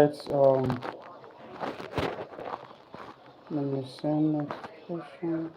right. Let me send notification.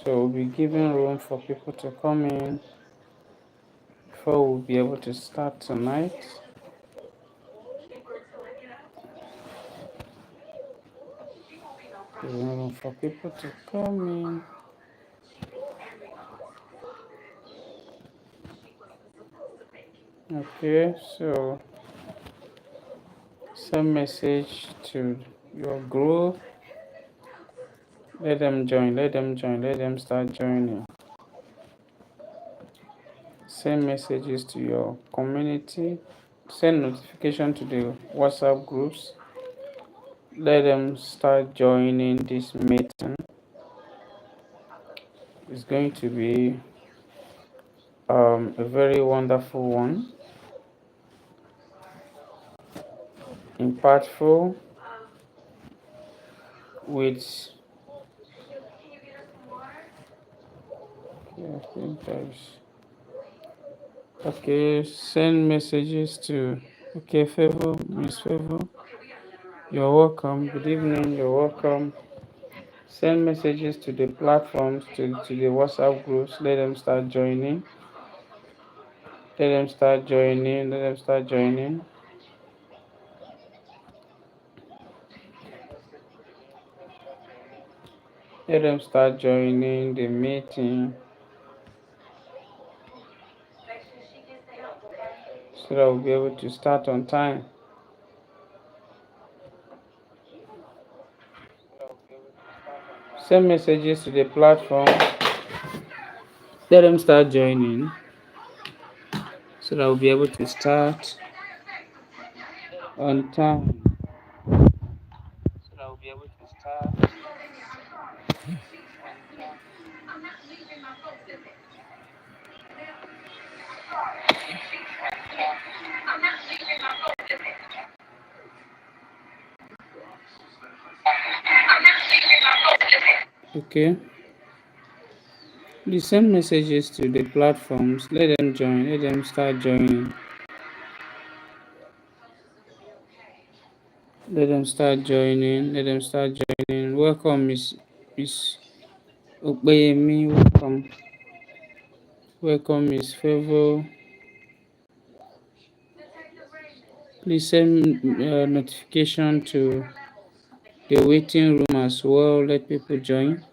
So we'll be giving room for people to come in before we'll be able to start tonight. Giving room for people to come in. Okay, so send message to your group. Let them join, let them start joining. Send messages to your community. Send notification to the WhatsApp groups. Let them start joining this meeting. It's going to be a very wonderful one, impactful, with I think there's okay. Send messages to Favor, Miss Favor. You're welcome. Good evening. You're welcome. Send messages to the platforms, to the WhatsApp groups. Let them start joining. Let them start joining. Let them start joining. Let them start joining the meeting so that we'll be able to start on time. Send messages to the platform. Let them start joining so that we'll be able to start on time. So that we'll be able to start. Okay. Please send messages to the platforms. Let them join. Let them start joining. Let them start joining. Let them start joining. Welcome, Miss Okpeyemi. Welcome. Welcome, Miss Favor. Please send notification to the waiting room as well. Let people join.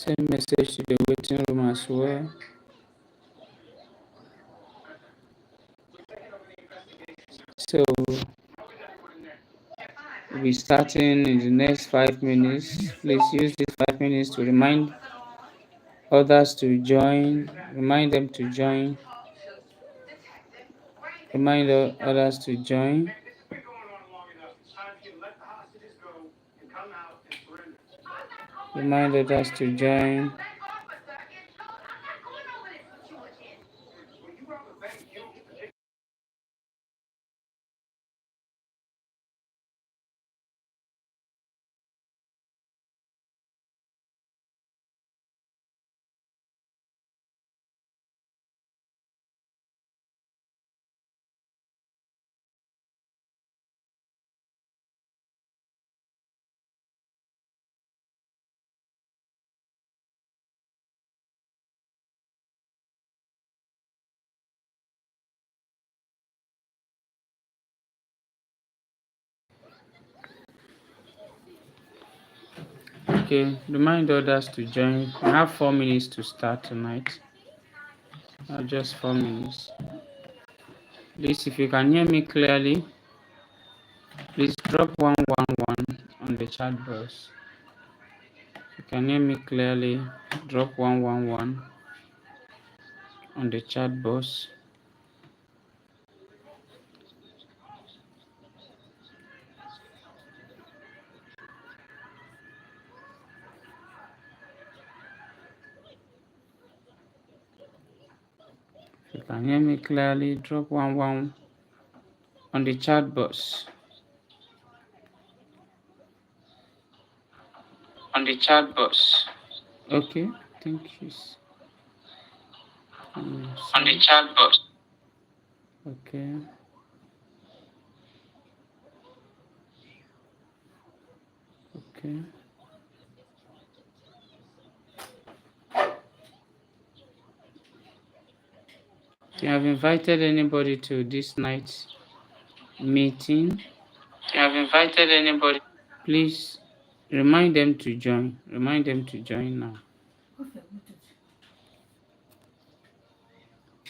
Send message to the waiting room as well. So we'll be starting in the next 5 minutes. Please use these 5 minutes to remind others to join, remind them to join, remind others to join. Remind others to join. Okay, remind others to join. We have 4 minutes to start tonight. Just 4 minutes. Please, if you can hear me clearly, please drop 111 on the chat box. If you can hear me clearly, drop 111 on the chat box. If you can hear me clearly, drop 111 on the chat box. On the chat box. Okay, thank you. On the chat box. Okay. Okay. You have invited anybody to this night's meeting? You have invited anybody? Please remind them to join. Remind them to join now.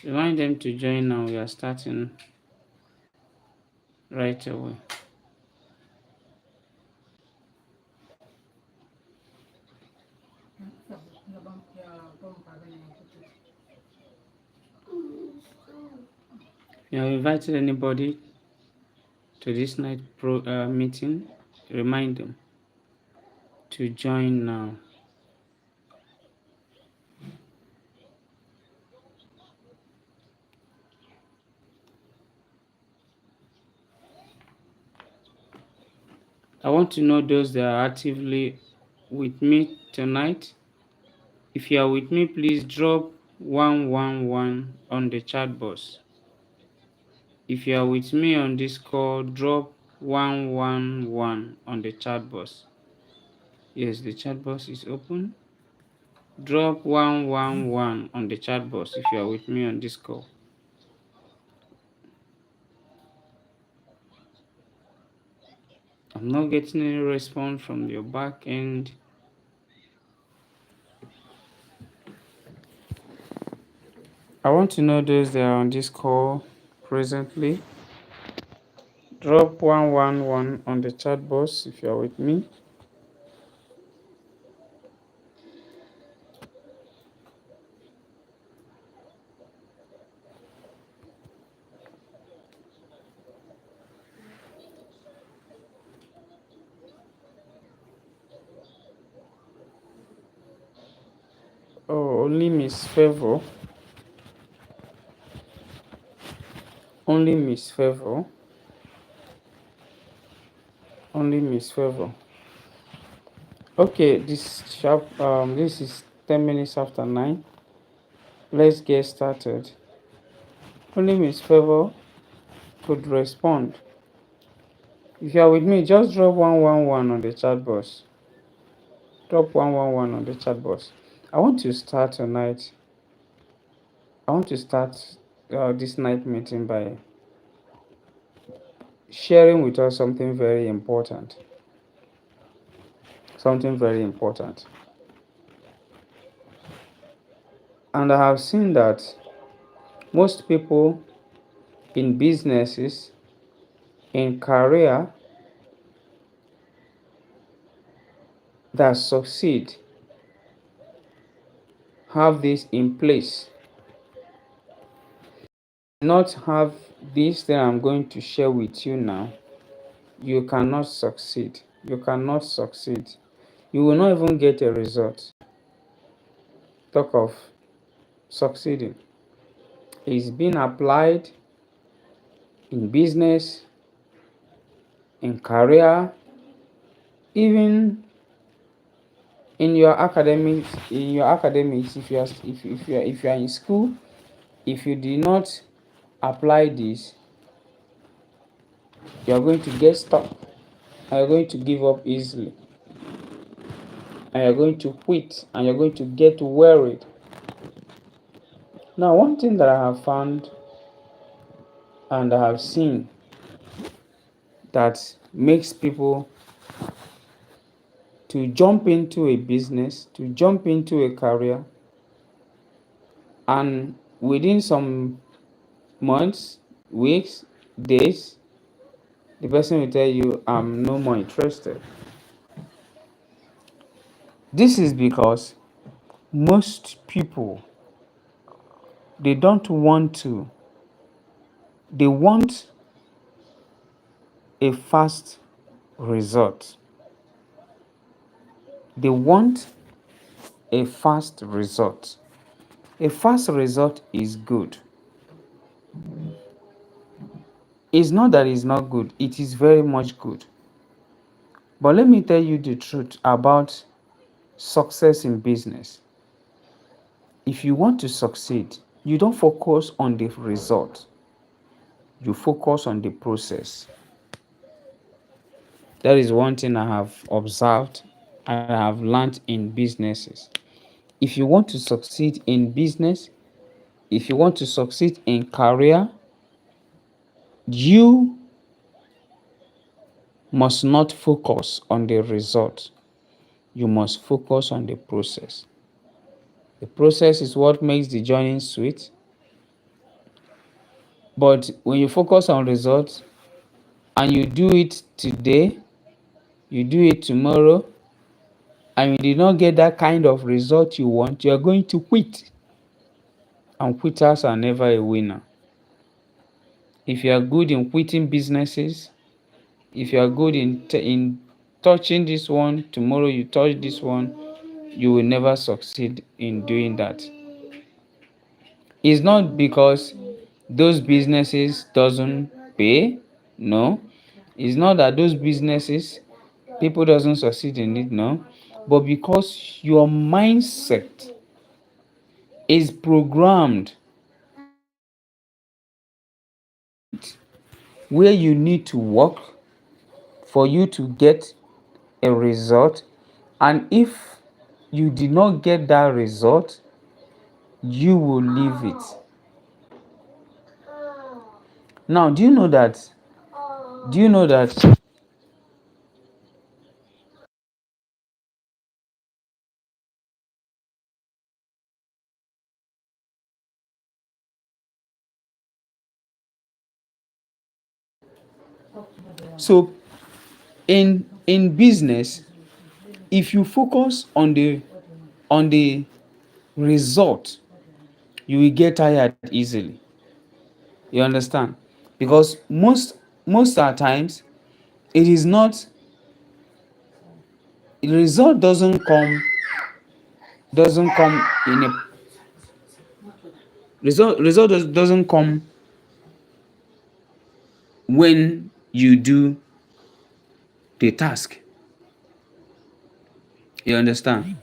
Remind them to join now. We are starting right away. You have invited anybody to this night meeting? Remind them to join now. I want to know those that are actively with me tonight. If you are with me, please drop 111 on the chat box. If you are with me on this call, drop 111 on the chat box. Yes, the chat box is open. Drop 111 on the chat box if you are with me on this call. I'm not getting any response from your back end. I want to know those that are on this call presently. Drop 111 on the chat box if you are with me. Oh, only Miss Favor. Only Miss Favor. Only Miss Favor. Okay, this is 10 minutes after 9. Let's get started. Only Miss Favor could respond. If you are with me, just drop 111 on the chat box. Drop 111 on the chat box. I want to start tonight. I want to start this night meeting by sharing with us something very important. Something very important. And I have seen that most people in businesses, in career, that succeed have this in place. Not have this that I'm going to share with you now, you cannot succeed. You cannot succeed. You will not even get a result. Talk of succeeding. It's been applied in business, in career, even in your academics. If you are in school, if you did not apply this, you are going to get stuck, and you're going to give up easily, and you're going to quit, and you're going to get worried. Now, one thing that I have found and I have seen that makes people to jump into a business, to jump into a career, and within some months, weeks, days, the person will tell you, I'm no more interested. This is because most people, they don't want to, they want a fast result. They want a fast result. A fast result is good. It's not that it's not good, it is very much good. But let me tell you the truth about success in business. If you want to succeed, you don't focus on the result, you focus on the process. That is one thing I have observed and I have learned in businesses. If you want to succeed in business, if you want to succeed in career, you must not focus on the result. You must focus on the process. The process is what makes the journey sweet. But when you focus on results and you do it today, you do it tomorrow, and you did not get that kind of result you want, you are going to quit. And quitters are never a winner. If you are good in quitting businesses, if you are good in touching this one, tomorrow you touch this one, you will never succeed in doing that. It's not because those businesses doesn't pay. No. It's not that those businesses people doesn't succeed in it. No. But because your mindset is programmed where you need to work for you to get a result, and if you did not get that result, you will leave it. Now, do you know that? Do you know that? So, in business, if you focus on the result, you will get tired easily. You understand? Because most of the times, it is not the result doesn't come in a doesn't come when you do the task. You understand?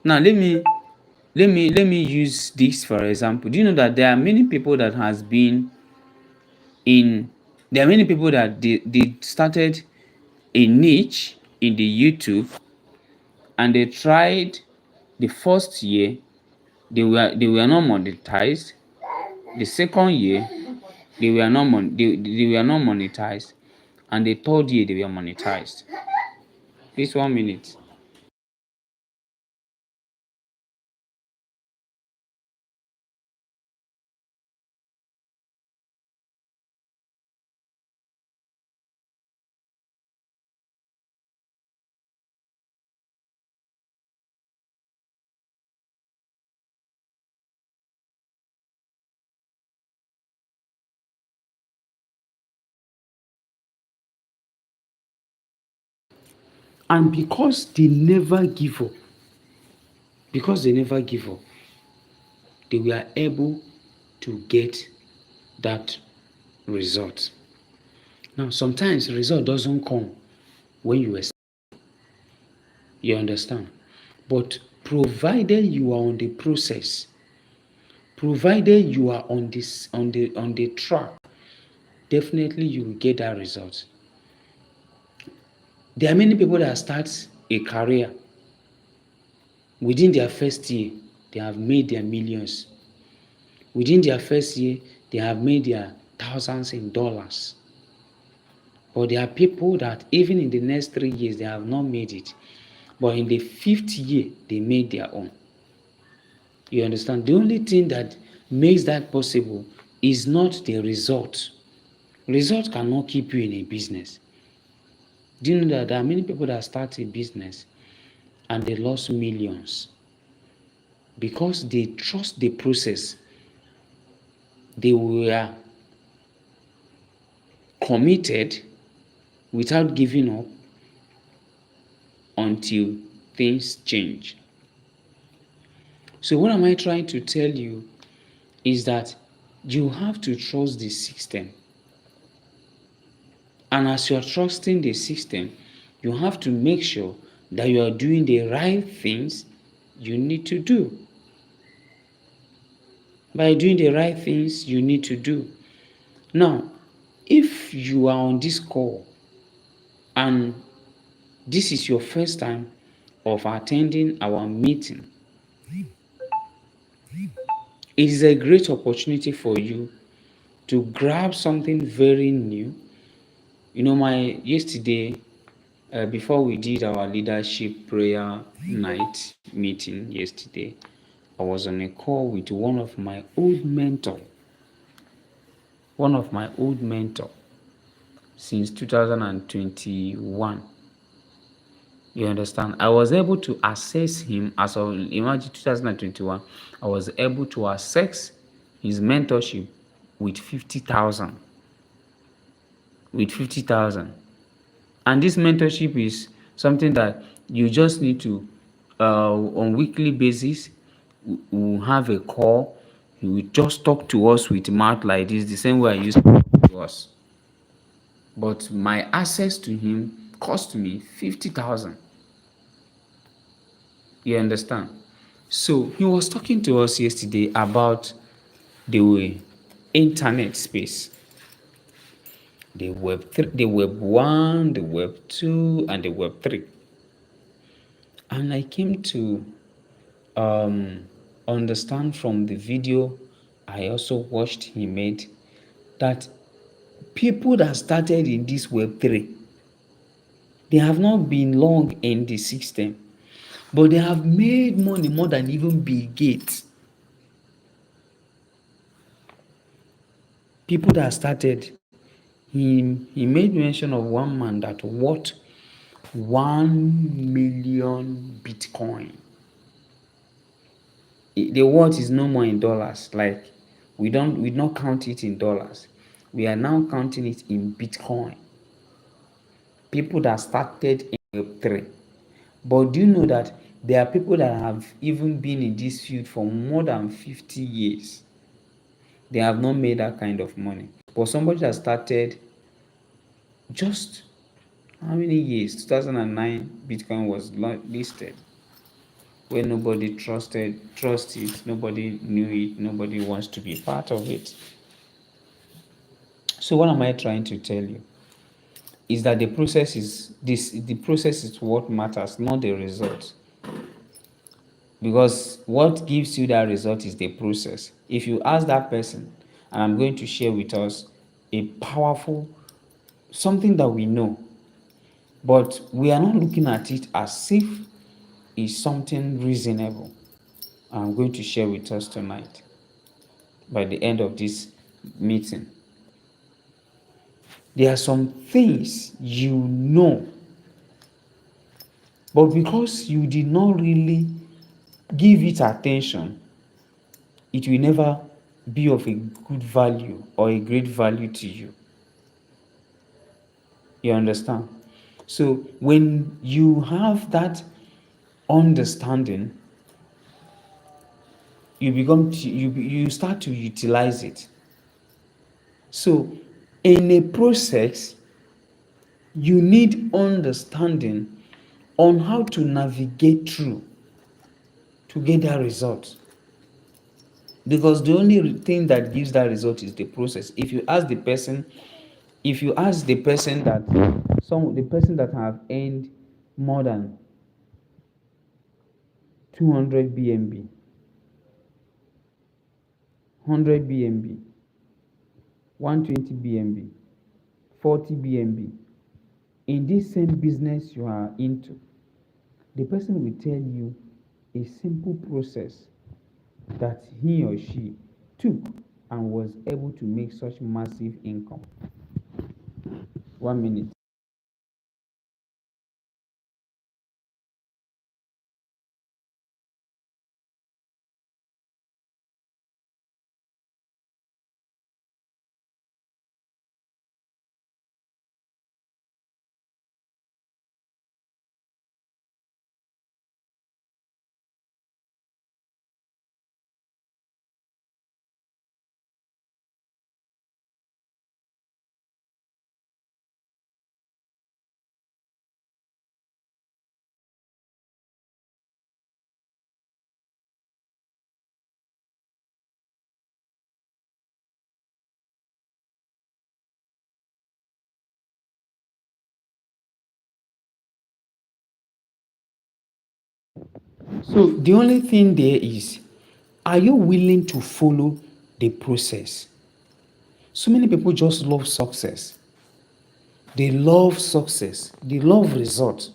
Now let me use this for example. Do you know that there are many people that has been in there are many people that they started a niche in the YouTube, and they tried the first year, they were not monetized. The second year, they were not monetized, and the third year they were monetized. Please, 1 minute. And because they never give up, because they never give up, they were able to get that result. Now, sometimes the result doesn't come when you expect. You understand? But provided you are on the process, provided you are on this on the track, definitely you will get that result. There are many people that start a career within their first year, they have made their millions. Within their first year, they have made their thousands in dollars. But there are people that even in the next 3 years, they have not made it. But in the fifth year, they made their own. You understand? The only thing that makes that possible is not the result. Result cannot keep you in a business. Do you know that there are many people that start a business and they lost millions because they trust the process? They were committed without giving up until things change. So what am I trying to tell you is that you have to trust the system. And as you are trusting the system, you have to make sure that you are doing the right things you need to do. By doing the right things you need to do. Now, if you are on this call and this is your first time of attending our meeting, it is a great opportunity for you to grab something very new. You know, before we did our leadership prayer night meeting yesterday, I was on a call with one of my old mentor since 2021. You understand? I was able to assess him as of, imagine, 2021. I was able to assess his mentorship with 50,000. With 50,000. And this mentorship is something that you just need to, on weekly basis, we'll have a call. He will just talk to us with mouth like this, the same way I used to talk to us. But my access to him cost me 50,000. You understand? So he was talking to us yesterday about the internet space, the web 1, the web 2, and the web 3. And I came to understand from the video I also watched he made that people that started in this web 3, they have not been long in the system, but they have made money more than even Bill Gates. People that started, he made mention of one man that worth 1 million Bitcoin. The worth is no more in dollars. Like we don't count it in dollars. We are now counting it in Bitcoin. People that started in Web3. But do you know that there are people that have even been in this field for more than 50 years? They have not made that kind of money. But somebody that started just how many years? 2009, Bitcoin was listed. Where nobody trust it, nobody knew it, nobody wants to be part of it. So what am I trying to tell you? Is that the process is what matters, not the result. Because what gives you that result is the process. If you ask that person, and I'm going to share with us a powerful something that we know, but we are not looking at it as if it's something reasonable. I'm going to share with us tonight by the end of this meeting. There are some things you know, but because you did not really give it attention, it will never be of a good value or a great value to you. You understand? So when you have that understanding, you start to utilize it. So in a process, you need understanding on how to navigate through to get that result, because the only thing that gives that result is the process. If you ask the person that the person that have earned more than 200 bnb, 100 bnb, 120 bnb, 40 bnb in this same business you are into, the person will tell you a simple process that he or she took and was able to make such massive income. 1 minute. So the only thing there is, are you willing to follow the process? So many people just love success. They love success. They love results.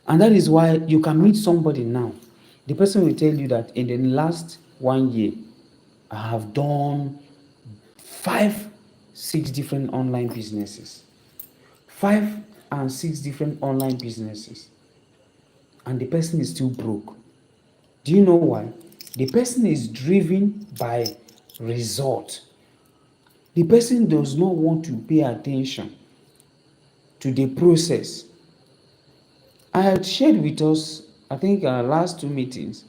And that is why you can meet somebody now. The person will tell you that in the last 1 year, I have done 6 different online businesses. 5 and 6 different online businesses. And the person is still broke. Do you know why? The person is driven by result. The person does not want to pay attention to the process. I had shared with us, I think, last 2 meetings,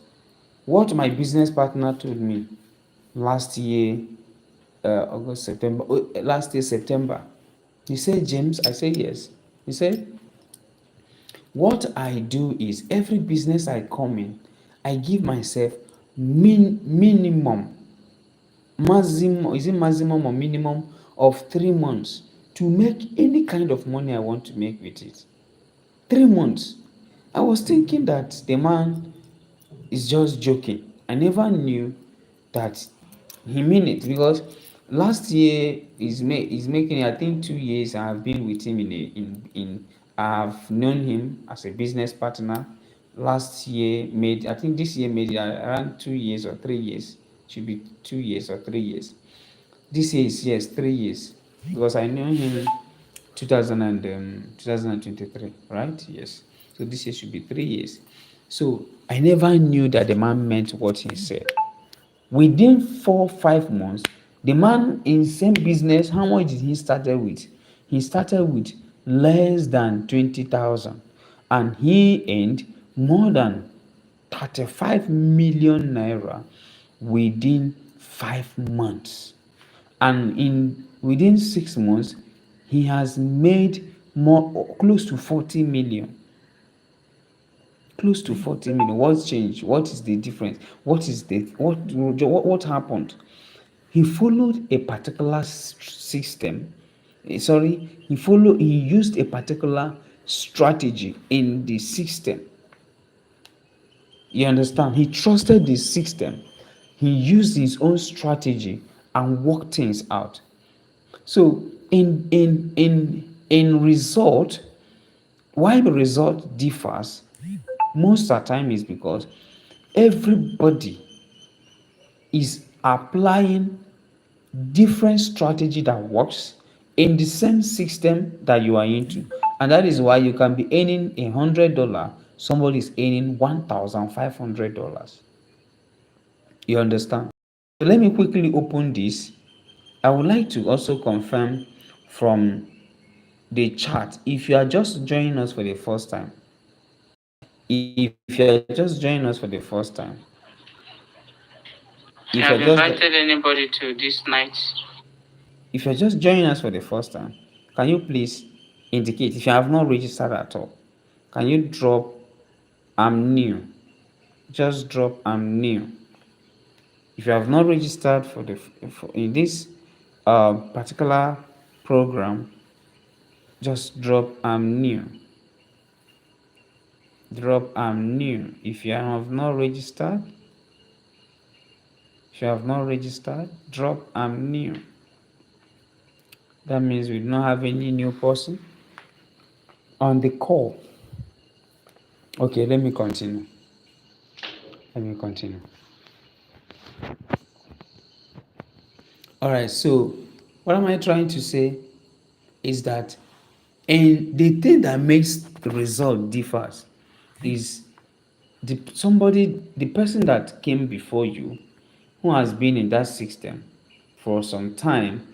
what my business partner told me last year, last year, September. He said, James, I said, yes. He said, what I do is every business I come in, I give myself minimum, maximum, is it maximum or minimum of 3 months to make any kind of money I want to make with it. 3 months. I was thinking that the man is just joking. I never knew that he mean it, because last year he's making, I think, 2 years I have been with him in I have known him as a business partner. Last year made, I think this year made around 2 years or 3 years. Should be 2 years or 3 years. This year is, yes, 3 years, because I know him 2023, right? Yes. So this year should be 3 years. So I never knew that the man meant what he said. Within 4 5 months, the man in same business, how much did he started with? He started with less than 20,000, and he earned more than 35 million naira within 5 months. And in within 6 months, he has made more, close to 40 million. Close to 40 million. What's changed? What is the difference? What happened? He followed a particular system. He used a particular strategy in the system. You understand? He trusted the system. He used his own strategy and worked things out. So in result, why the result differs most of the time is because everybody is applying different strategy that works in the same system that you are into. And that is why you can be earning $100, somebody is earning $1,500. You understand? So let me quickly open this. I would like to also confirm from the chat. If you are just joining us for the first time, if you are just joining us for the first time, if you have invited anybody to this night, if you're just joining us for the first time, can you please indicate if you have not registered at all? Can you drop I'm new? Just drop I'm new. If you have not registered in this particular program, just drop I'm new. Drop I'm new. If you have not registered, drop I'm new. That means we do not have any new person on the call. Okay, let me continue. All right, so what am I trying to say is that, and the thing that makes the result differs is the person that came before you, who has been in that system for some time,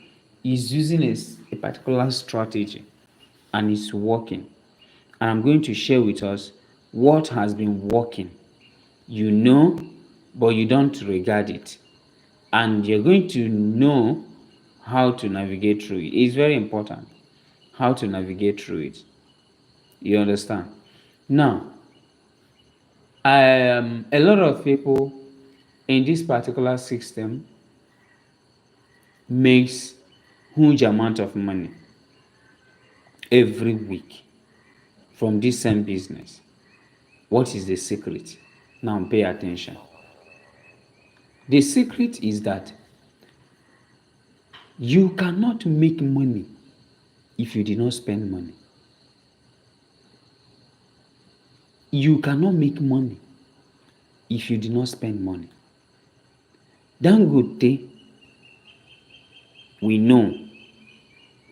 is using a particular strategy and it's working. And I'm going to share with us what has been working. You know, but you don't regard it. And you're going to know how to navigate through it. It's very important how to navigate through it. You understand? Now, a lot of people in this particular system makes huge amount of money every week from this same business. What is the secret? Now pay attention. The secret is that you cannot make money if you did not spend money. You cannot make money if you did not spend money. Dangote, we know,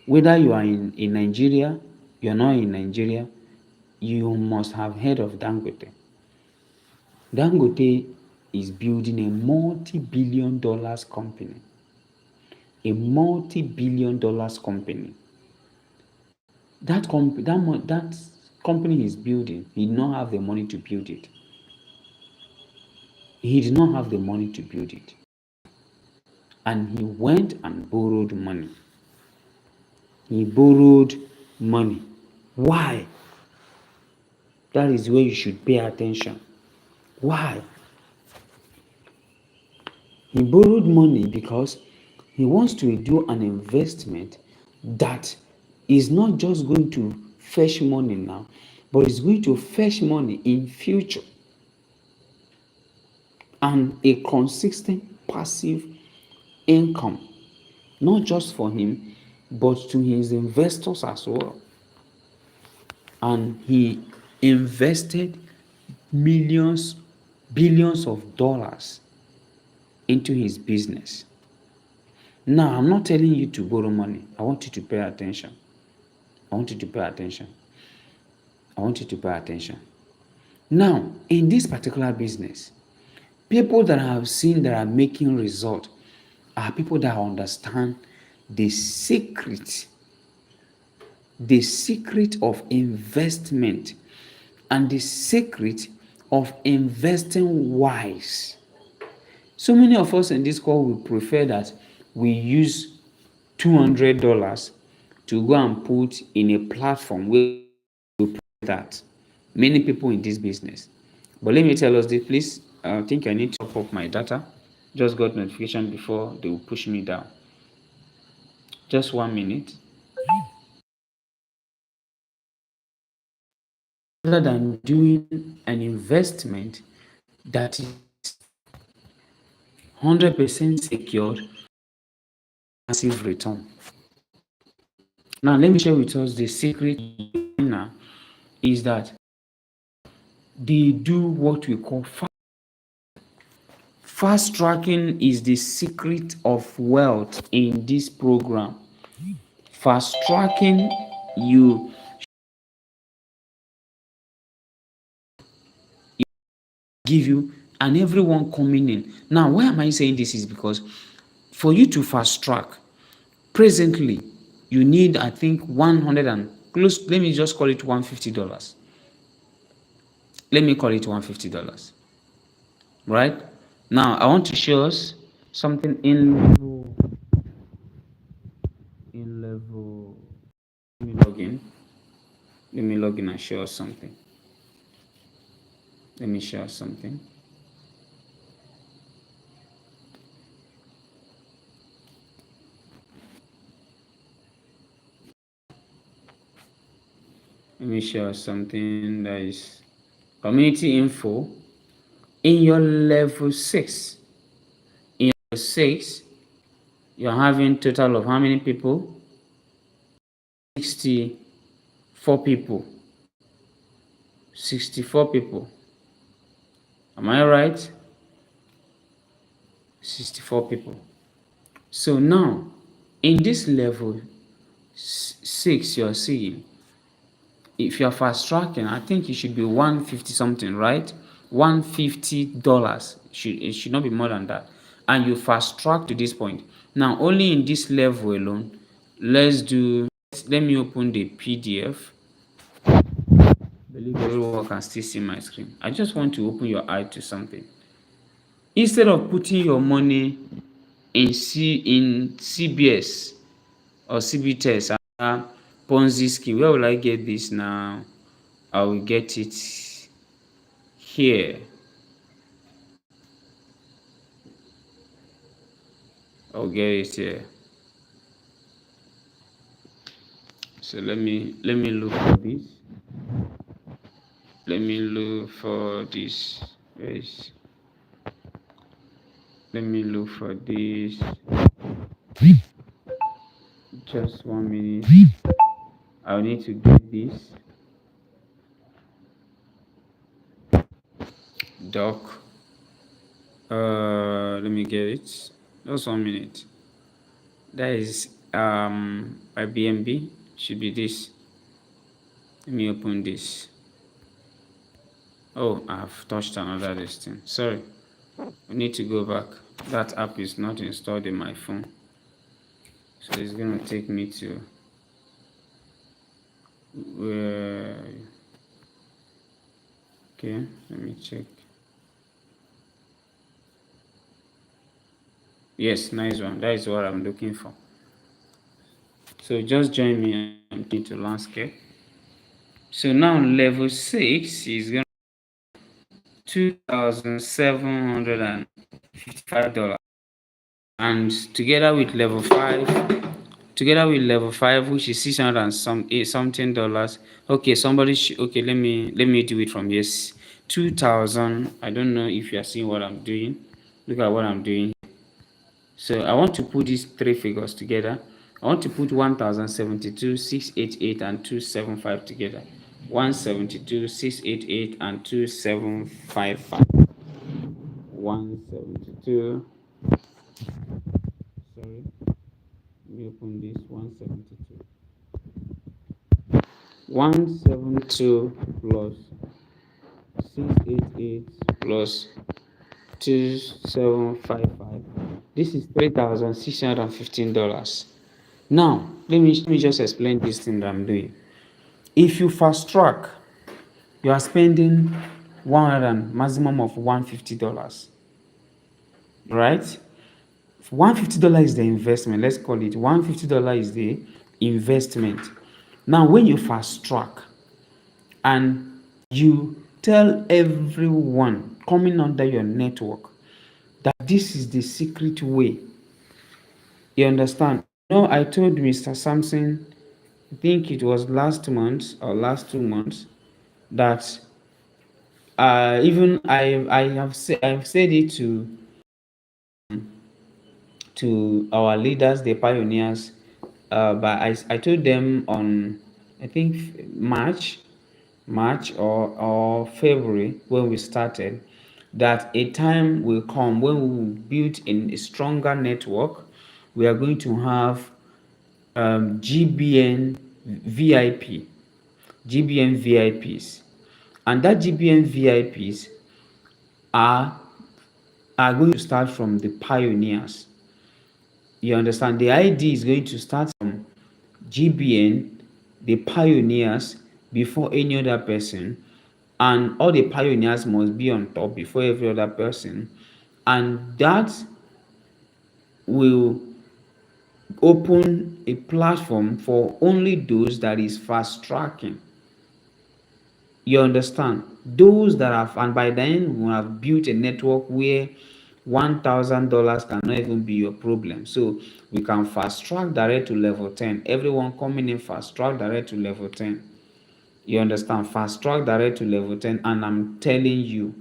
whether you are in Nigeria, you are not in Nigeria, you must have heard of Dangote. Dangote is building a multi-billion dollars company. A multi-billion dollars company. That company is building, he did not have the money to build it. He did not have the money to build it. And he went and borrowed money. He borrowed money. Why? That is where you should pay attention. Why? He borrowed money because he wants to do an investment that is not just going to fetch money now, but is going to fetch money in future. And a consistent passive income, not just for him, but to his investors as well. And he invested millions, billions of dollars into his business. Now, I'm not telling you to borrow money. I want you to pay attention. I want you to pay attention. Now, in this particular business, people that I have seen that are making result are people that understand the secret of investment and the secret of investing wise. So many of us in this call will prefer that we use $200 to go and put in a platform where we put that. Many people in this business. But let me tell us this, please. I think I need to top up my data. Just got notification before they will push me down. Just 1 minute. Rather than doing an investment that is 100% secured, massive return. Now, let me share with us the secret now is that they do what we call fast tracking is the secret of wealth in this program. Fast tracking, you give you and everyone coming in. Now, why am I saying this is because for you to fast track presently, you need, I think, 100 and close, let me just call it $150. Let me call it $150. Right? Now, I want to show us something in level. Let me log in. Let me log in and show us something. Let me show us something. Let me show us something that is community info in your level 6. In your 6, you're having total of how many people? 64 people. 64 people. Am I right? 64 people. So now, in this level 6 you're seeing, if you're fast tracking, I think it should be 150 something, right? $150. It should not be more than that. And you fast track to this point. Now, only in this level alone, let me open the PDF. Believe everyone can still see my screen. I just want to open your eye to something. Instead of putting your money in CBS or CBTS, Ponzi scheme, where will I get this now? I will get it here. I'll get it here. So let me look for this. Let me look for this. Yes. Let me look for this. Just 1 minute. I'll need to get this. Doc. Let me get it. Just 1 minute. That is by BNB. Should be this. Let me open this. Oh, I've touched another listing. Sorry. I need to go back. That app is not installed in my phone. So it's going to take me to where. Okay, let me check. Yes, nice one. That is what I'm looking for. So just join me into landscape. So now level 6 is going to $2,755. And together with level 5, which is 600 and something dollars. Okay, okay, let me do it from yes. 2,000. I don't know if you are seeing what I'm doing. Look at what I'm doing. So I want to put these three figures together. I want to put 1,072, 688 and 275 together. 172, 688 and 2755. 172. Sorry. Let me open this. 172. 172 plus 688 plus 2755. This is $3,615. Now, let me just explain this thing that I'm doing. If you fast track, you are spending 100 maximum of $150, right? $150 is the investment. Let's call it $150 is the investment. Now, when you fast track and you tell everyone coming under your network that this is the secret way, you understand? I told Mr. Sampson, I think it was last month or last 2 months, that even I've said it to our leaders, the pioneers, but I told them on, I think, March or February, when we started, that a time will come when we will build in a stronger network. We are going to have GBN VIPs, and that GBN VIPs are going to start from the pioneers. You understand? The idea is going to start from GBN, the pioneers before any other person, and all the pioneers must be on top before every other person, and that will open a platform for only those that is fast tracking. You understand? Those that have, and by then we have built a network where $1,000 cannot even be your problem. So we can fast track direct to level 10. Everyone coming in fast track direct to level 10. You understand? Fast track direct to level 10. And I'm telling you,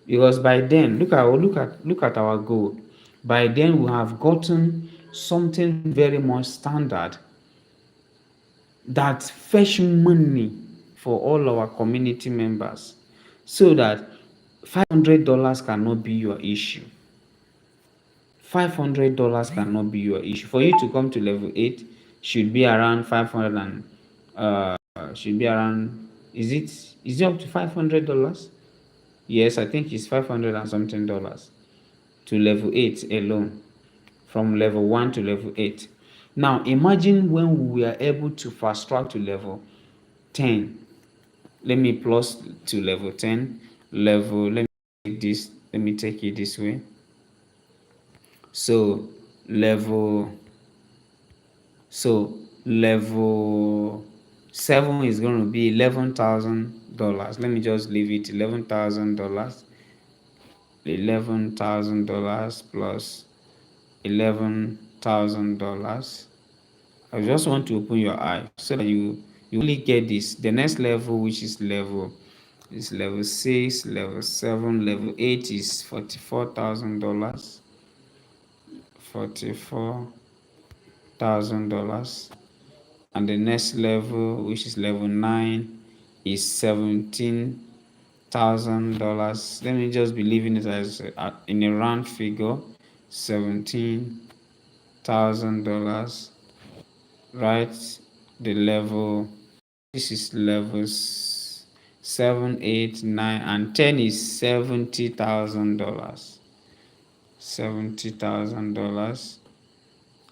because by then, look at our goal. By then we have gotten something very much standard that fetch money for all our community members, so that $500 cannot be your issue. $500 cannot be your issue. For you to come to level 8 should be around 500 and should be around, is it up to $500? Yes, I think it's 500 and something dollars to level 8 alone, from level 1 to level 8. Now imagine when we are able to fast track to level 10. Let me plus to level 10. Let me take it this way. So level so level 7 is going to be $11,000. Let me just leave it $11,000. $11,000 plus $11,000. I just want to open your eye so that you only get this. The next level, which is level 6, level 7, level 8 is $44,000. $44,000. And the next level, which is level 9, is $17,000. Let me just be leaving it as in a round figure, $17,000. Right? The level, this is levels 7, 8, 9, and 10 is $70,000. $70,000.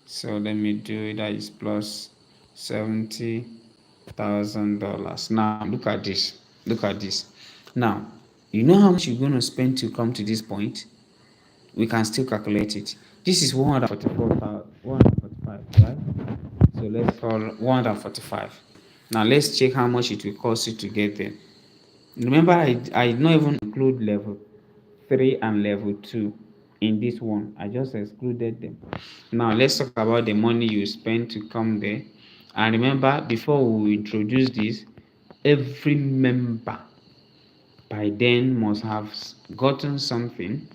So let me do it. That is plus $70,000. Now look at this. Look at this. Now, you know how much you're going to spend to come to this point? We can still calculate it. This is 145, right? So let's call 145. Now let's check how much it will cost you to get there. Remember, I did not even include level 3 and level 2 in this one. I just excluded them. Now let's talk about the money you spend to come there. And remember, before we introduce this, every member by then must have gotten something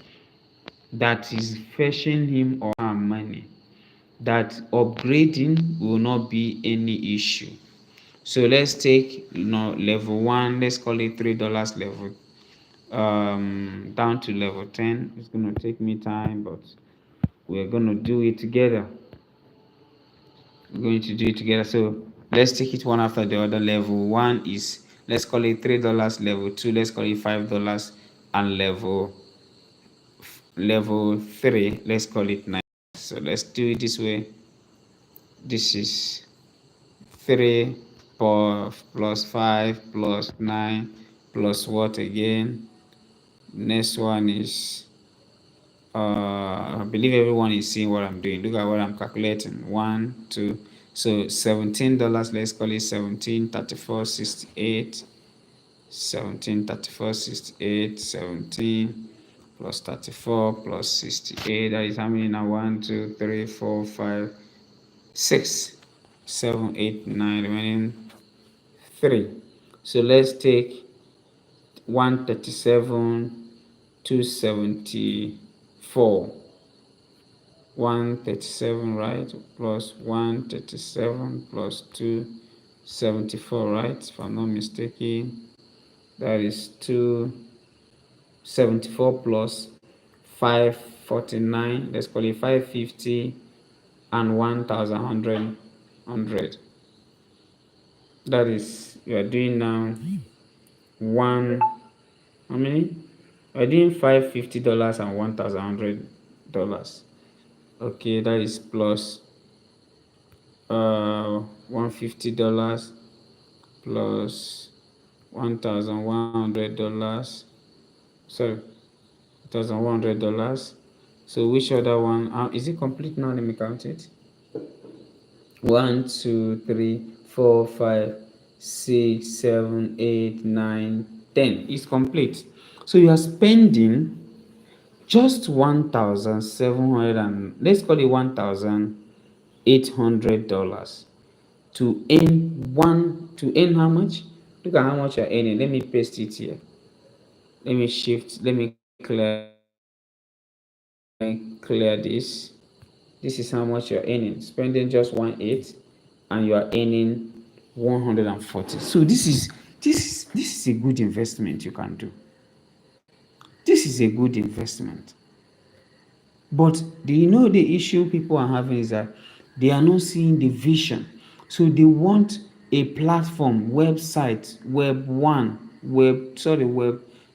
that is fetching him or her money, that upgrading will not be any issue. So let's take level 1, let's call it $3 level, down to level 10. It's going to take me time, but we're going to do it together. We're going to do it together. So let's take it one after the other. Level 1 is, let's call it $3. Level 2, let's call it $5. And level 3, let's call it 9. So let's do it this way. This is 3 plus 5 plus 9 plus what again? Next one is, I believe everyone is seeing what I'm doing. Look at what I'm calculating. 1, 2. So $17. Let's call it 17, 34, 68. 17, 34, 68. 17 plus 34 plus 68. That is how many now? 1, 2, 3, 4, 5, 6, 7, 8, 9. Remaining 3. So let's take 137, 274. 137, right? Plus 137 plus 274, right? If I'm not mistaken, that is 274 plus 549. Let's call it 550 and 1,100. That is, you are doing now one, how many? We're doing $550 and $1,100. Okay, that is plus $150 plus $1,100. Sorry, $1,100. So which other one? Is it complete now? Let me count it. 1, 2, 3, 4, 5, 6, 7, 8, 9, 10. It's complete. So you are spending just 1,700 and let's call it $1,800 to earn how much? Look at how much you're earning. Let me paste it here. Let me shift. Let me clear this. This is how much you're earning. Spending just 1,800 and you are earning 140. So this is a good investment you can do. This is a good investment. But do you know the issue people are having is that they are not seeing the vision. So they want a platform, website, web,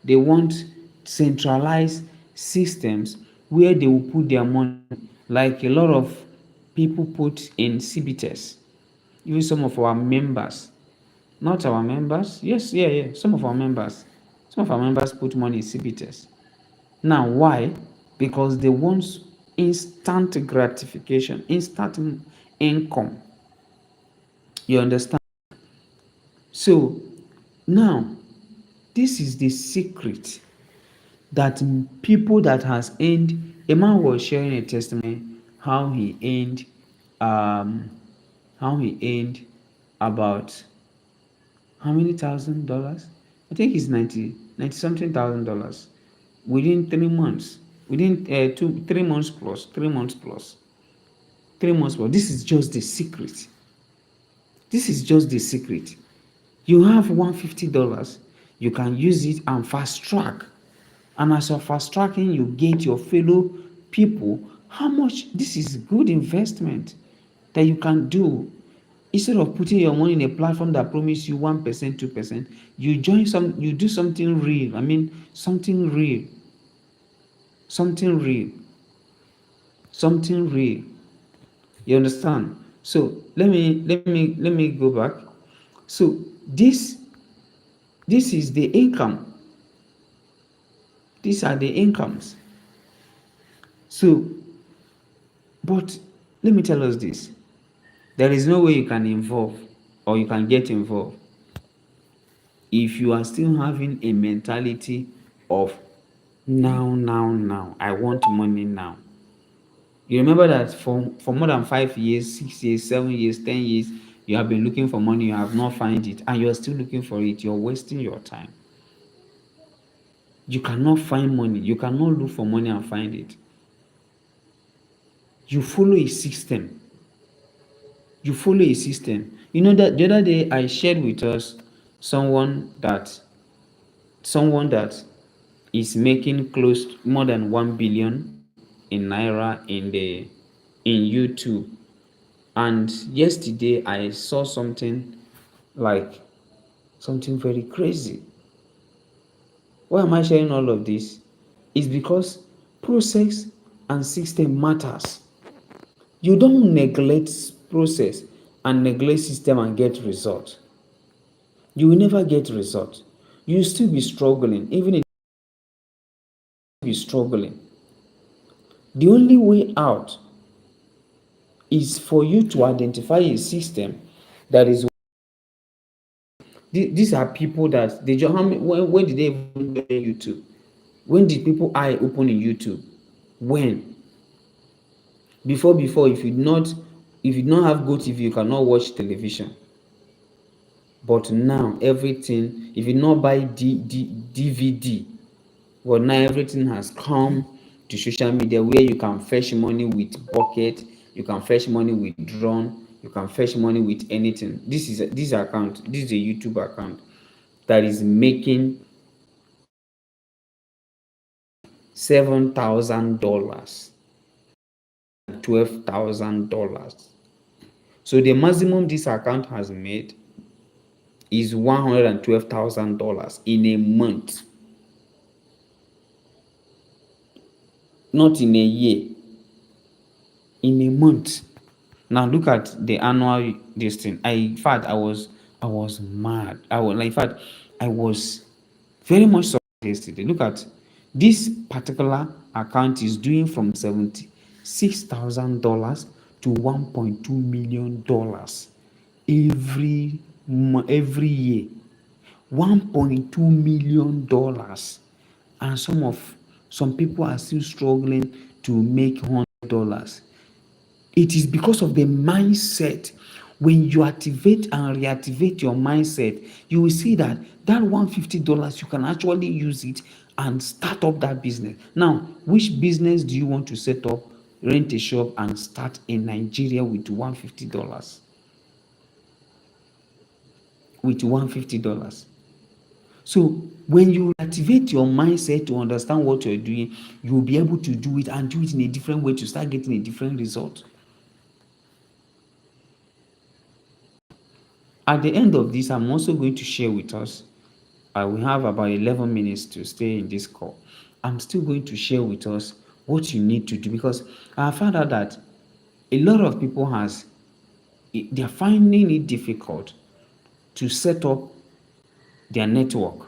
they want centralized systems where they will put their money, like a lot of people put in CBTS, even some of our members, not our members, yes, some of our members put money in CBTS. Now, why? Because they want instant gratification, instant income. You understand? So, now, this is the secret that people that has earned. A man was sharing a testimony how he earned, um, about how many $1,000? I think it's 90 something $1,000 within 3 months, within 3 months plus, 3 months plus, 3 months plus. This is just the secret. This is just the secret. You have $150, you can use it and fast track. And as you're fast tracking, you get your fellow people how much. This is good investment that you can do. Instead of putting your money in a platform that promise you 1%, 2%, you do something real. I mean, something real, something real, something real. You understand? So let me go back. So this is the income. These are the incomes. So, but let me tell us this. There is no way you can involve or you can get involved if you are still having a mentality of now. I want money now. You remember that for more than 5 years, 6 years, 7 years, 10 years, you have been looking for money, you have not found it, and you are still looking for it. You're wasting your time. You cannot find money. You cannot look for money and find it. You follow a system. You follow a system. You know that the other day I shared with us someone that is making close more than 1 billion in naira in YouTube. And yesterday I saw something like something very crazy. Why am I sharing all of this? It's because process and system matters. You don't neglect process and neglect system and get result. You will never get result. You will still be struggling, even if you be struggling. The only way out is for you to identify a system that is. These are people that they just when did they even join YouTube? When did people eye open in YouTube? When? Before, if you not have GoTV, you cannot watch television. But now everything, if you not buy DVD, well, now everything has come to social media where you can fetch money with bucket, you can fetch money with drone, you can fetch money with anything. This account, this is a YouTube account that is making $7,000, $12,000. So the maximum this account has made is $112,000 in a month, not in a year, in a month. Now look at the annual this thing. In fact, I was mad. In fact, I was very much surprised yesterday. Look at this particular account is doing from $76,000 to $1.2 million every year. $1.2 million, and some people are still struggling to make $100. It is because of the mindset. When you activate and reactivate your mindset, you will see that $150 you can actually use it and start up that business. Now, which business do you want to set up, rent a shop, and start in Nigeria with $150? With $150. So when you activate your mindset to understand what you're doing, you'll be able to do it and do it in a different way to start getting a different result. At the end of this, I'm also going to share with us, I will have about 11 minutes to stay in this call. I'm still going to share with us what you need to do, because I found out that a lot of people they're finding it difficult to set up their network,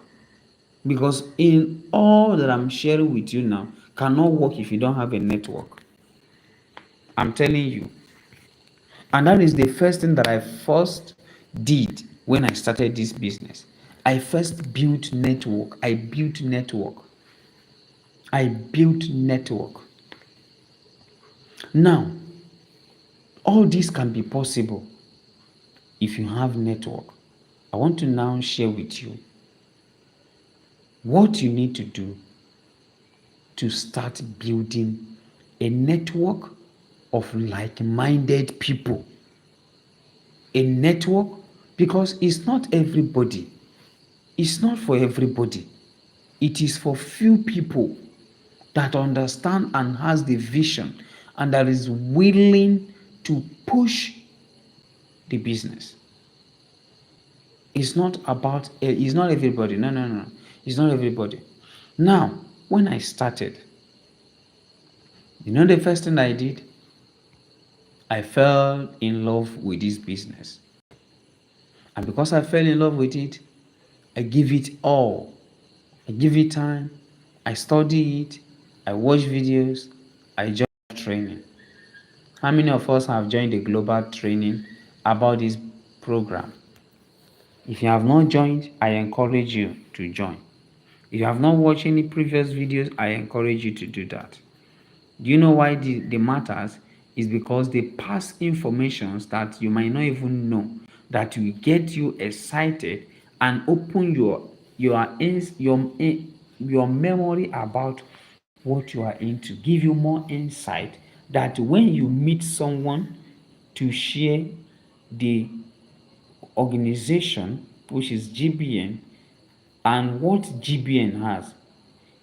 because in all that I'm sharing with you now cannot work if you don't have a network. I'm telling you. And that is the first thing that I first did when I started this business. I first built network. I built network. I built network. Now, all this can be possible if you have network. I want to now share with you what you need to do to start building a network of like-minded people. A network, because it's not everybody. It's not for everybody. It is for few people that understand and has the vision and that is willing to push the business. It's not about, it's not everybody. No, no, no. It's not everybody. Now, when I started, the first thing I did, I fell in love with this business. And because I fell in love with it, I give it all. I give it time. I study it. I watch videos. I join training. How many of us have joined the global training about this program? If you have not joined, I encourage you to join. If you have not watched any previous videos, I encourage you to do that. Do you know why the matters? Is because they pass informations that you might not even know, that will get you excited and open your memory about what you are into, give you more insight, that when you meet someone to share the organization, which is GBN, and what GBN has,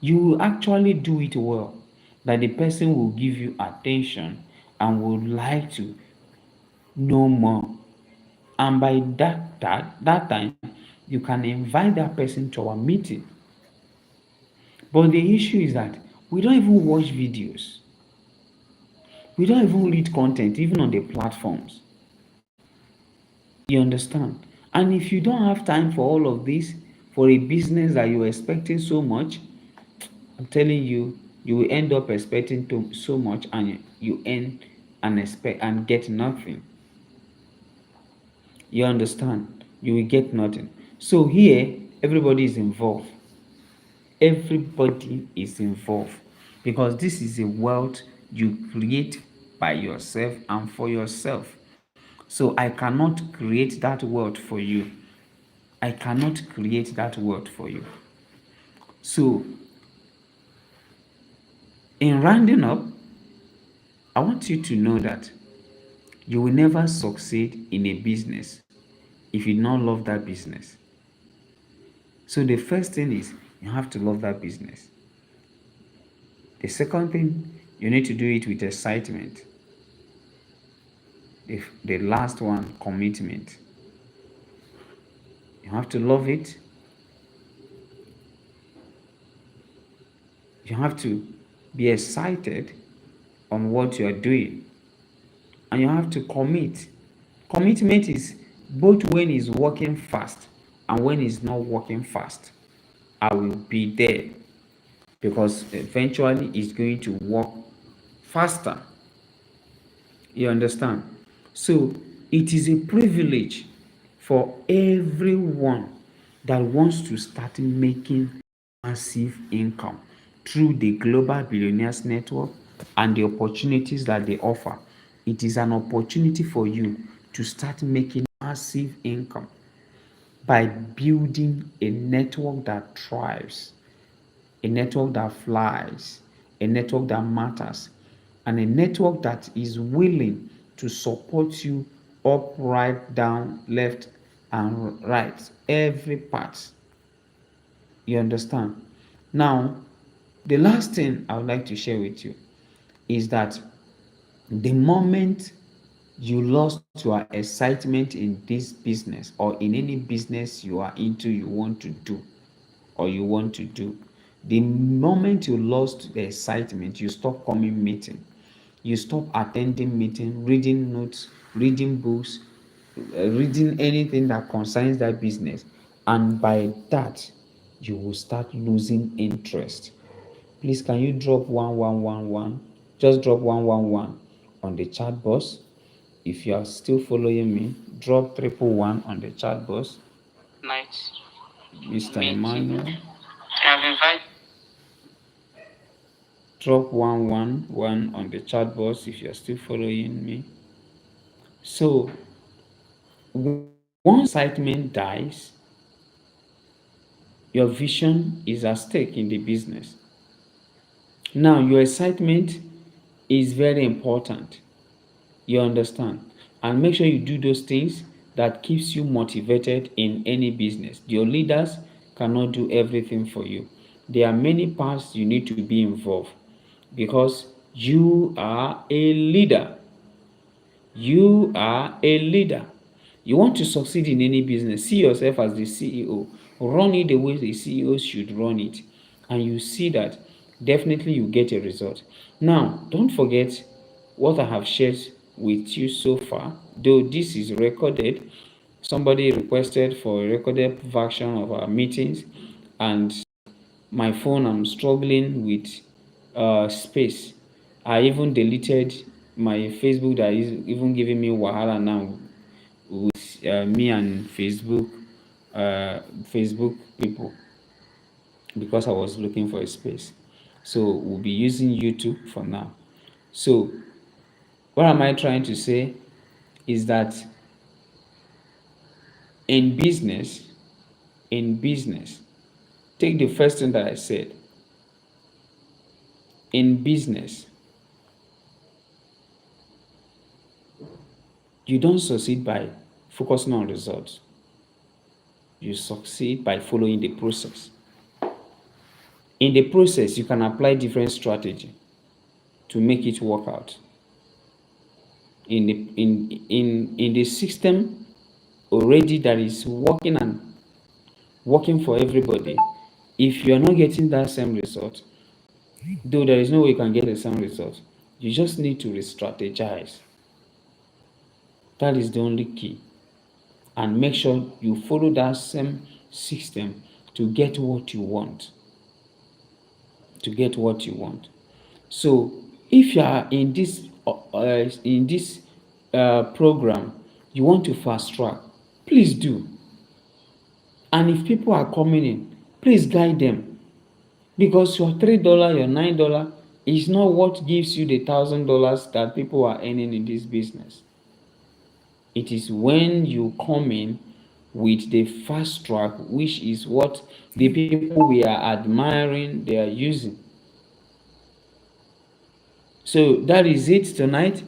you will actually do it well, that the person will give you attention and would like to know more. And by that time, you can invite that person to our meeting. But the issue is that we don't even watch videos. We don't even read content, even on the platforms. You understand? And if you don't have time for all of this, for a business that you're expecting so much, I'm telling you, you will end up expecting so much, and you end and expect and get nothing. You understand? You will get nothing. So here, everybody is involved. Everybody is involved, because this is a wealth you create by yourself and for yourself. So I cannot create that wealth for you. I cannot create that wealth for you. So, in rounding up, I want you to know that you will never succeed in a business if you don't love that business. So the first thing is you have to love that business. The second thing, you need to do it with excitement. The last one, commitment. You have to love it. You have to be excited on what you are doing. and you have to commit. Commitment is both when it's working fast and when it's not working fast. I will be there because eventually it's going to work faster. You understand? So it is a privilege for everyone that wants to start making massive income through the Global Billionaires Network and the opportunities that they offer. It is an opportunity for you to start making massive income by building a network that thrives, a network that flies, a network that matters, and a network that is willing to support you up, right, down, left, and right, every part. You understand? Now, the last thing I would like to share with you is that the moment you lost your excitement in this business or in any business you are into, you want to do, or you want to do, the moment you lost the excitement, you stop coming meeting, you stop attending meeting, reading notes, reading books, reading anything that concerns that business, and by that you will start losing interest. Please, can you drop 1111? Just drop 111 on the chat box. If you are still following me, drop 111 on the chat box. Night. Mr. Meet. Emmanuel, I've invited. drop 111 on the chat box if you are still following me. So, once excitement dies, your vision is at stake in the business. Now, your excitement is very important. You understand? And make sure you do those things that keeps you motivated in any business. Your leaders cannot do everything for you. There are many parts you need to be involved because you are a leader. You are a leader. You want to succeed in any business, see yourself as the CEO. Run it the way the CEO should run it. And you see that definitely you get a result. Now, don't forget what I have shared with you so far, though this is recorded. Somebody requested for a recorded version of our meetings, and my phone, I'm struggling with space. I even deleted my Facebook that is even giving me wahala now with me and uh, Facebook people, because I was looking for a space. So we'll be using YouTube for now. So what am I trying to say is that in business, in business, take the first thing that I said. In business, you don't succeed by focusing on results. You succeed by following the process. In the process, you can apply different strategy to make it work out. In the system already that is working and working for everybody, if you are not getting that same result, though there is no way you can get the same result, you just need to re-strategize. That is the only key. And make sure you follow that same system to get what you want. To get what you want. So if you are in this program, you want to fast track, please do. And if people are coming in, please guide them, because your $3, your $9 is not what gives you the $1,000 that people are earning in this business. It is when you come in with the fast track, which is what the people we are admiring they are using. So that is it tonight.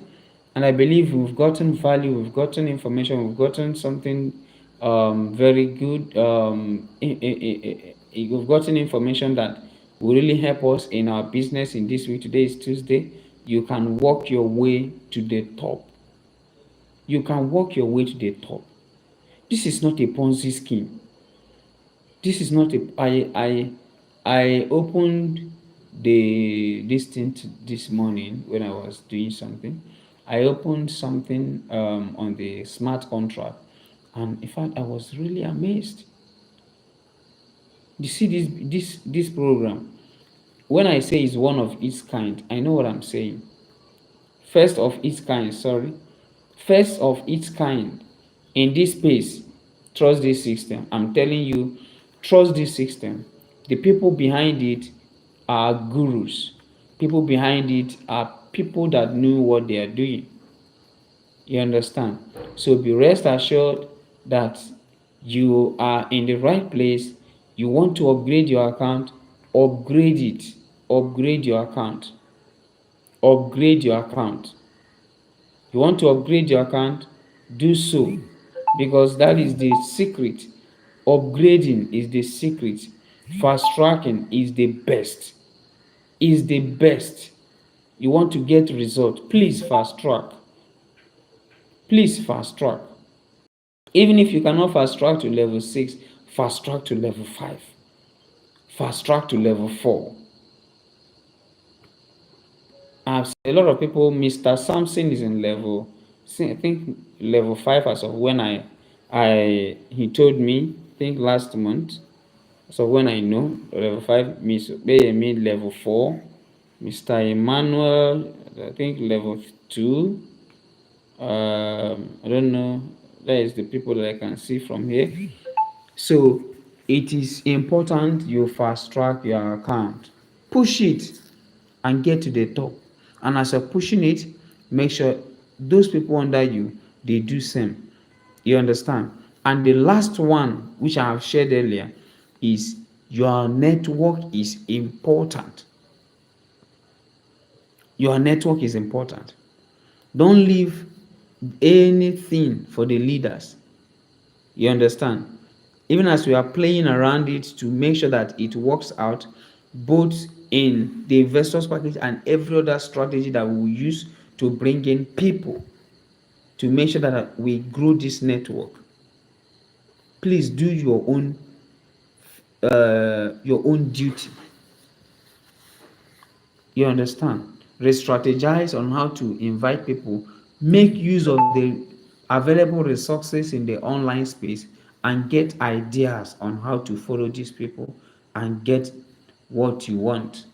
And I believe we've gotten value, we've gotten information, we've gotten something very good. We've gotten information that will really help us in our business in this week. Today is Tuesday. You can walk your way to the top. You can walk your way to the top. This is not a Ponzi scheme. This is not a I opened the this thing this morning when I was doing something, I opened something on the smart contract, and in fact, I was really amazed. You see this program. When I say it's one of its kind, I know what I'm saying. First of its kind, sorry. First of its kind in this space. Trust this system. I'm telling you, trust this system. The people behind it are gurus. People behind it are people that know what they are doing. You understand? So be rest assured that you are in the right place. You want to upgrade your account, upgrade it. Upgrade your account. Upgrade your account. You want to upgrade your account, do so, because that is the secret. Upgrading is the secret. Fast tracking is the best. Is the best. You want to get result, please fast track. Please fast track. Even if you cannot fast track to level 6, fast track to level 5. Fast track to level 4. I've seen a lot of people. Mr. Samson is in level, I think level 5 as of when I he told me, I think last month. So when I know level 5, Miss Bayemi level 4, Mr. Emmanuel, I think level 2. I don't know. That is the people that I can see from here. So it is important you fast track your account. Push it and get to the top. And as you're pushing it, make sure those people under you, they do same. You understand? And the last one, which I have shared earlier, is your network is important. Your network is important. Don't leave anything for the leaders. You understand? Even as we are playing around it to make sure that it works out, both in the investors package and every other strategy that we will use to bring in people to make sure that we grow this network. Please do your own duty. You understand? Re-strategize on how to invite people, make use of the available resources in the online space, and get ideas on how to follow these people and get what you want.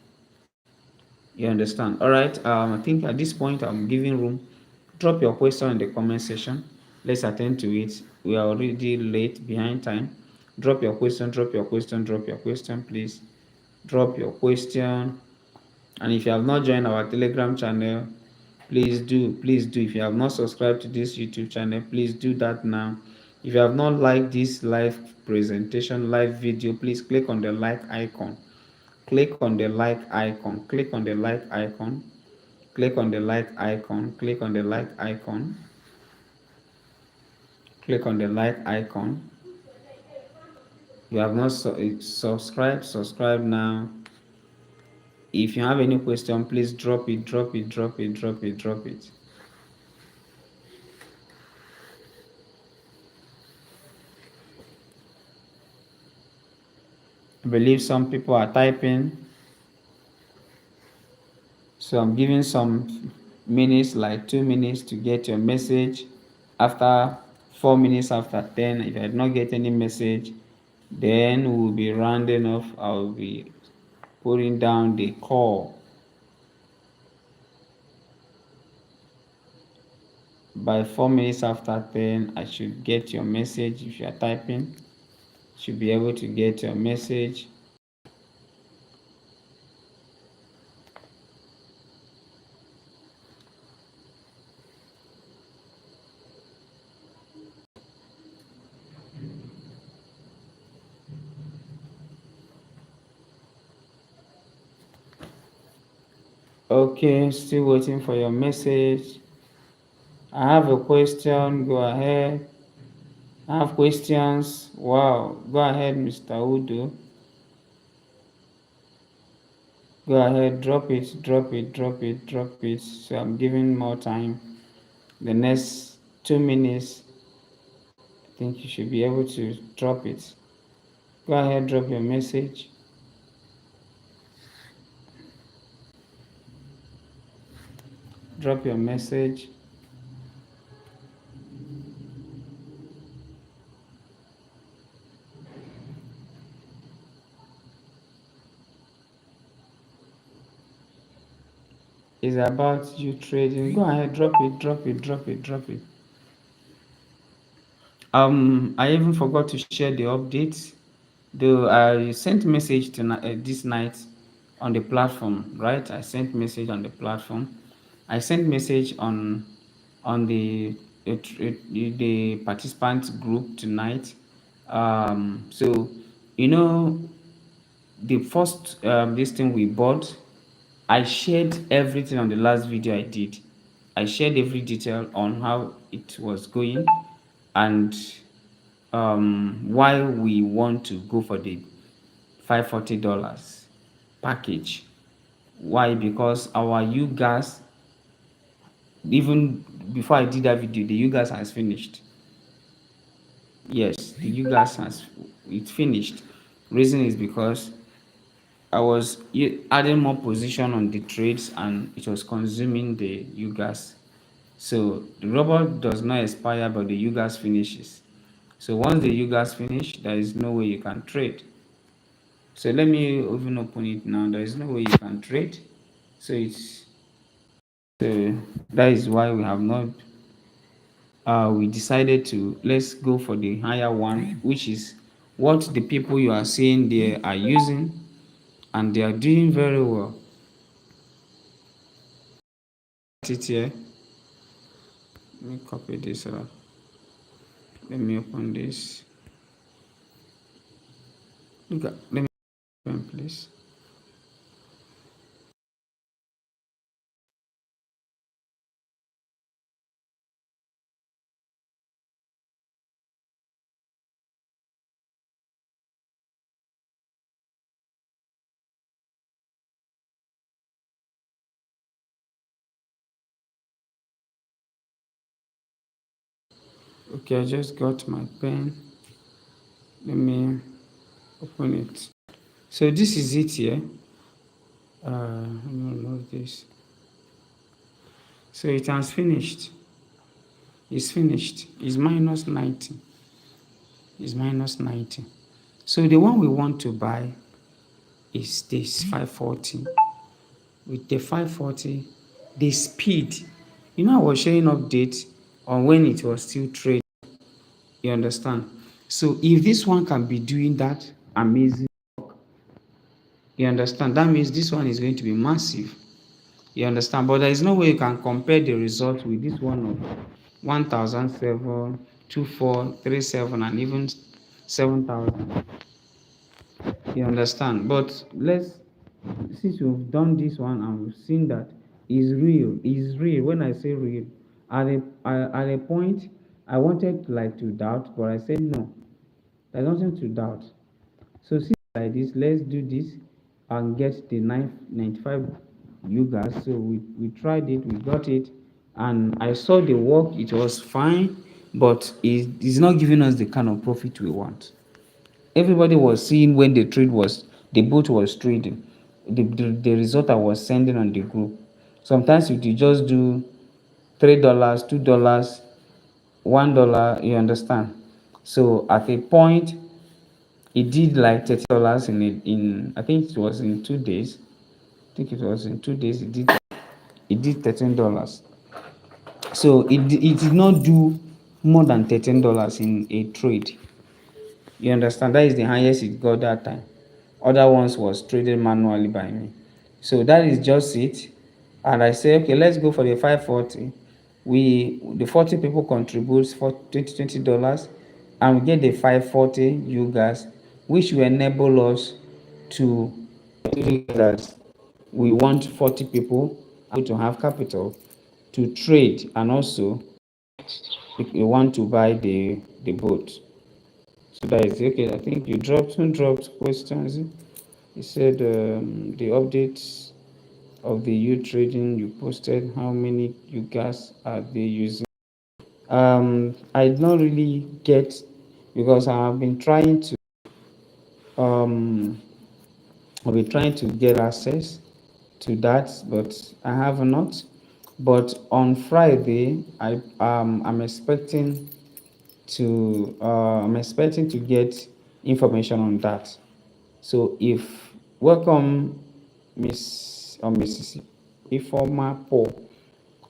You understand? All right. I think at this point I'm giving room. Drop your question in the comment section. Let's attend to it. We are already late, behind time. Drop your question, drop your question, drop your question, please. Drop your question. And if you have not joined our Telegram channel, please do. If you have not subscribed to this YouTube channel, please do that now. If you have not liked this live presentation, live video, please click on the like icon. Click on the like icon. Click on the like icon. Click on the like icon. Click on the like icon. Click on the like icon. You have not subscribed, subscribe now. If you have any question, please drop it, drop it, drop it, drop it, drop it. I believe some people are typing. So I'm giving some minutes, like 2 minutes to get your message. After 4 minutes after 10, if I did not get any message, then we'll be rounding off. I'll be putting down the call. By 4 minutes after 10, I should get your message. If you are typing, should be able to get your message. Okay, still waiting for your message. I have a question. Go ahead. I have questions. Wow. Go ahead, Mr. Udo. Go ahead, drop it, drop it, drop it, drop it. So I'm giving more time. The next 2 minutes, I think you should be able to drop it. Go ahead, drop your message. Drop your message. is about you trading. Go ahead, drop it, drop it, drop it, drop it. I even forgot to share the updates. Though I sent message to this night on the platform, right? I sent message on the platform. I sent message on the participant group tonight. So you know the first this thing we bought, I shared everything on the last video I did. I shared every detail on how it was going and why we want to go for the $540 package. Why? Because our U gas, even before I did that video, the U gas has finished. Yes, the U gas has it finished. Reason is because I was adding more position on the trades and it was consuming the U gas. So the rubber does not expire, but the U gas finishes. So once the U gas finish, there is no way you can trade. So let me even open it now. There is no way you can trade. So it's that is why we have not we decided to let's go for the higher one, which is what the people you are seeing there are using, and they are doing very well. It here. Let me copy this. Let me open this. Look at, let me open, please. Okay, I just got my pen. Let me open it. So this is it here. Let me remove this. So it has finished. It's finished. It's minus 90. It's minus 90. So the one we want to buy is this 540. With the 540, the speed. You know, I was sharing updates on when it was still trading. You understand? So if this one can be doing that amazing, you understand? That means this one is going to be massive. You understand? But there is no way you can compare the result with this one of 1007, 2437, and even 7000. You understand? But since we've done this one and we've seen that is real. When I say real, at a point I wanted like to doubt, but I said no, there's nothing to doubt. So since like this, let's do this and get the 995 you guys. So we tried it, we got it, and I saw the work, it was fine, but it's not giving us the kind of profit we want. Everybody was seeing when the boat was trading, the result I was sending on the group. Sometimes if you just do $3, $2, $1, you understand. So at a point, it did like $30 in I think it was in 2 days. I think it was in 2 days. It did $13. So it did not do more than $13 in a trade. You understand? That is the highest it got that time. Other ones was traded manually by me. So that is just it. And I say, okay, let's go for the 540. The 40 people contributes for $20, and we get the 540 you guys, which will enable us to that we want 40 people to have capital to trade, and also we want to buy the boat. So that is okay. I think you dropped questions. You said the updates of the U trading you posted. How many you guys are they using? I don't really get, because I have been trying to get access to that, but I have not. But on Friday, I'm expecting to get information on that. So if welcome Miss or Mrs. Informa Paul.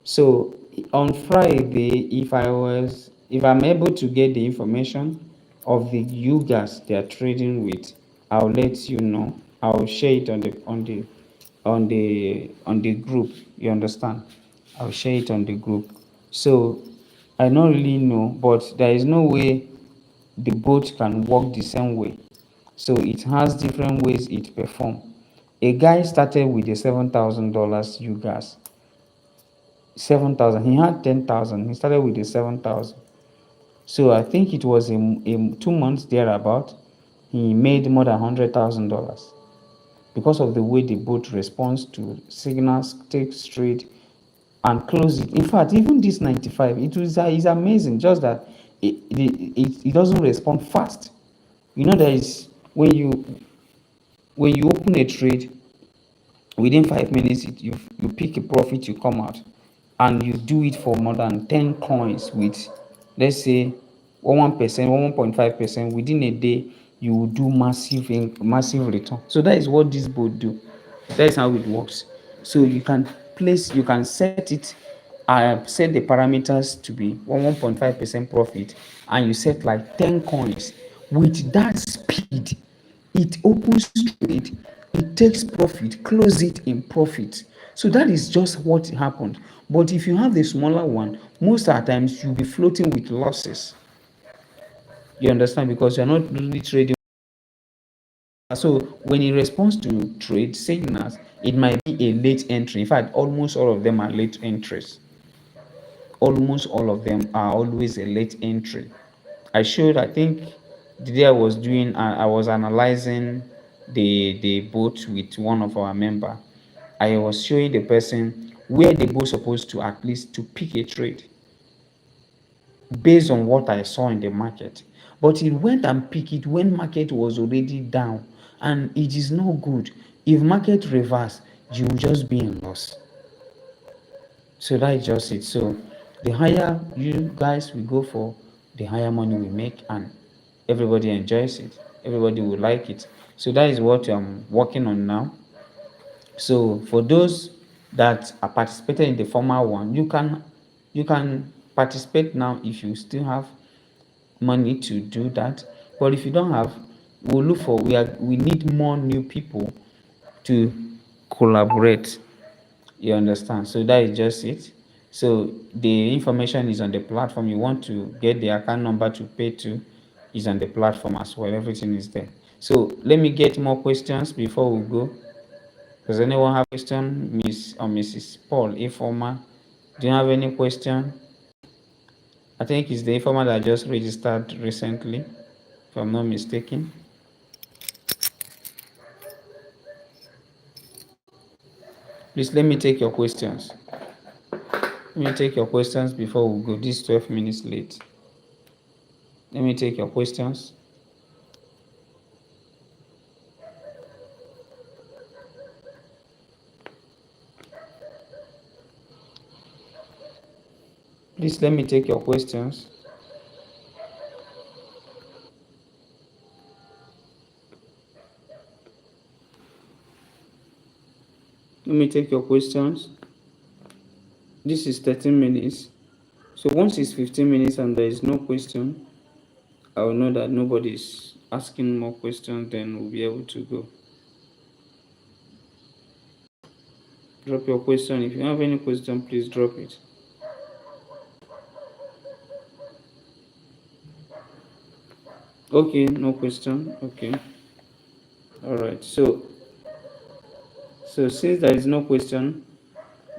So on Friday, if I'm able to get the information of the you guys they are trading with, I'll let you know. I'll share it on the group. You understand? I'll share it on the group. So I don't really know, but there is no way the boat can work the same way. So it has different ways it perform. A guy started with a $7,000 you guys. 7,000. He had 10,000. He started with the 7,000. So I think it was in 2 months thereabout. He made more than $100,000 because of the way the boat responds to signals, takes straight, and close it. In fact, even this 95, is amazing. Just that it doesn't respond fast. You know, there is when you open a trade, within 5 minutes you pick a profit, you come out, and you do it for more than 10 coins with, let's say, 1%, 1.5%. Within a day you will do massive return. So that is what this board do. That is how it works. So you can set it, set the parameters to be 1.5% profit, and you set like 10 coins. With that speed, it opens trade, it takes profit, close it in profit. So that is just what happened. But if you have the smaller one, most of the times you'll be floating with losses. You understand? Because you're not really trading. So when it responds to trade signals, it might be a late entry. In fact, almost all of them are late entries. Almost all of them are always a late entry. I think the day I was analyzing the boat with one of our member. I was showing the person where the boat supposed to at least to pick a trade based on what I saw in the market. But it went and picked it when market was already down, and it is not good. If market reverse, you will just be in loss. So that is just it. So the higher you guys we go for, the higher money we make, and everybody enjoys it. Everybody will like it. So that is what I'm working on now. So for those that are participating in the former one, you can participate now if you still have money to do that. But if you don't have, we'll look for we need more new people to collaborate. You understand? So that is just it. So the information is on the platform. You want to get the account number to pay to is on the platform as well. Everything is there. So let me get more questions before we go. Does anyone have a question? Miss or Mrs. Paul, Informa? Do you have any question? I think it's the Informa that just registered recently, if I'm not mistaken. Please let me take your questions. Let me take your questions before we go. This is 12 minutes late. Let me take your questions. Please let me take your questions. Let me take your questions. This is 13 minutes. So once it's 15 minutes and there is no question, I will know that nobody is asking more questions, then we'll be able to go. Drop your question. If you have any question, please drop it. Okay, no question. Okay. All right. So since there is no question,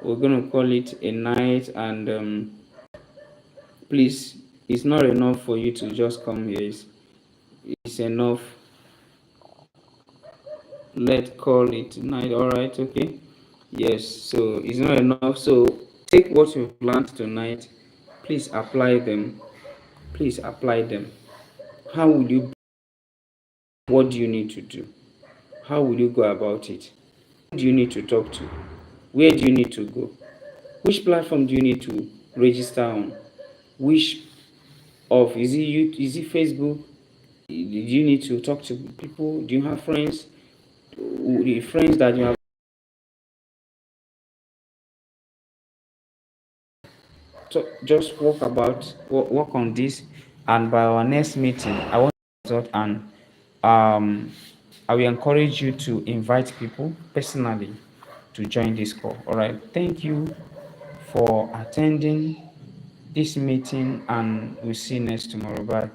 we're gonna call it a night. And please, it's not enough for you to just come here. It's enough. Let's call it night. All right. Okay. Yes. So it's not enough. So take what you've learned tonight. Please apply them. Please apply them. How will you? What do you need to do? How will you go about it? Who do you need to talk to? Where do you need to go? Which platform do you need to register on? Which of is it you? Is it Facebook? Do you need to talk to people? Do you have friends? The friends that you have just work on this, and by our next meeting I want to result, and um I will encourage you to invite people personally to join this call. All right, thank you for attending this meeting, and we'll see you next tomorrow. Bye.